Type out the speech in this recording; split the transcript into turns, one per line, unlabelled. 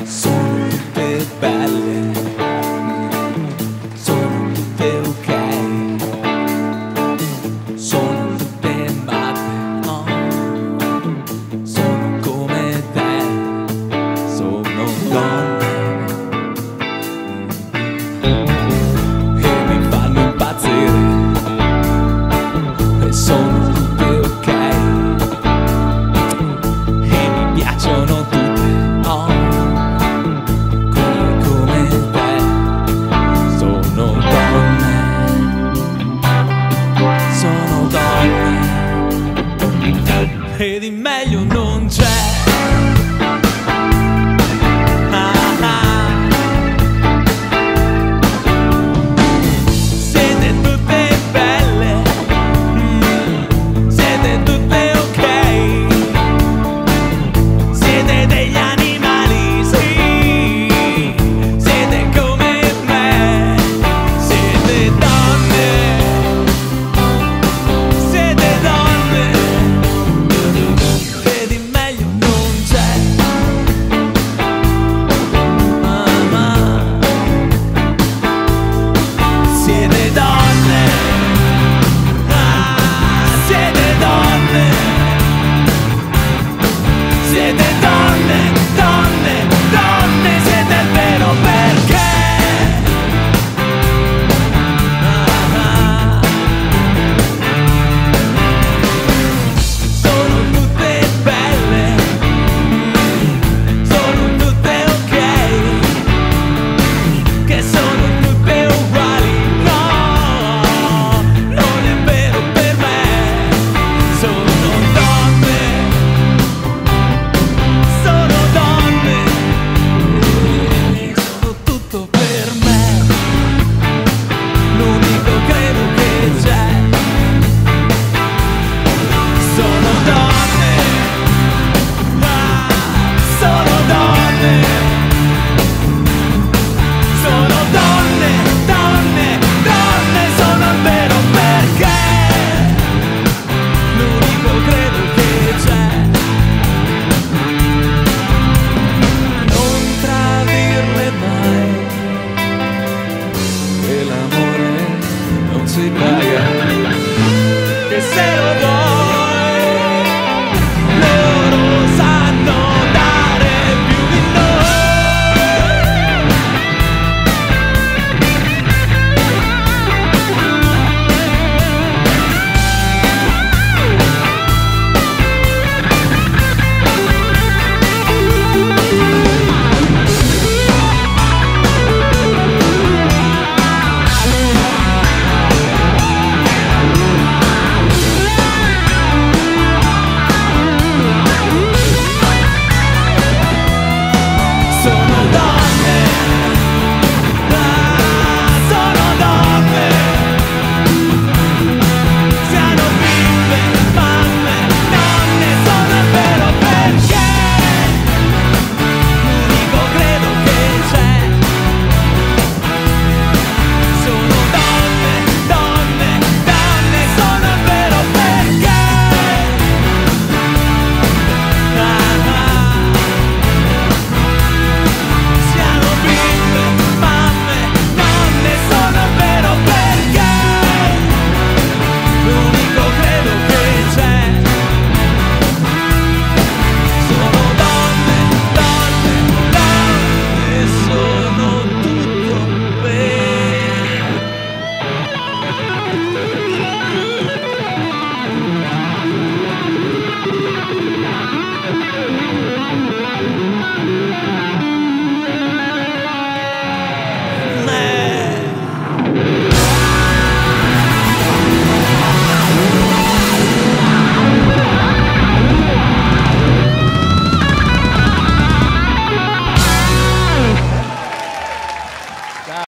Sono tutte belle, sono tutte ok, sono tutte matte, oh. Sono come te, sono donne e mi fanno impazzire e sono tutte ok e mi piacciono tutte, oh. E di meglio non c'è. Siete tutte belle, siete tutte ok, siete degli animali, sì, siete come me, siete donne, siete donne. E di meglio non c'è. Mamma, siete donne, siete donne, siete donne, donne, donne, siete il vero perché. Sono tutte belle, sono tutte ok, che sono tutte uguali, no, non è vero per me. Sono donne, sono tutto per me, l'unico credo che c'è. Sono donne, sono donne, sono donne, donne, donne, sono il vero perché, l'unico credo che c'è. Non tradirle mai, che l'amore non si paga, che se lo do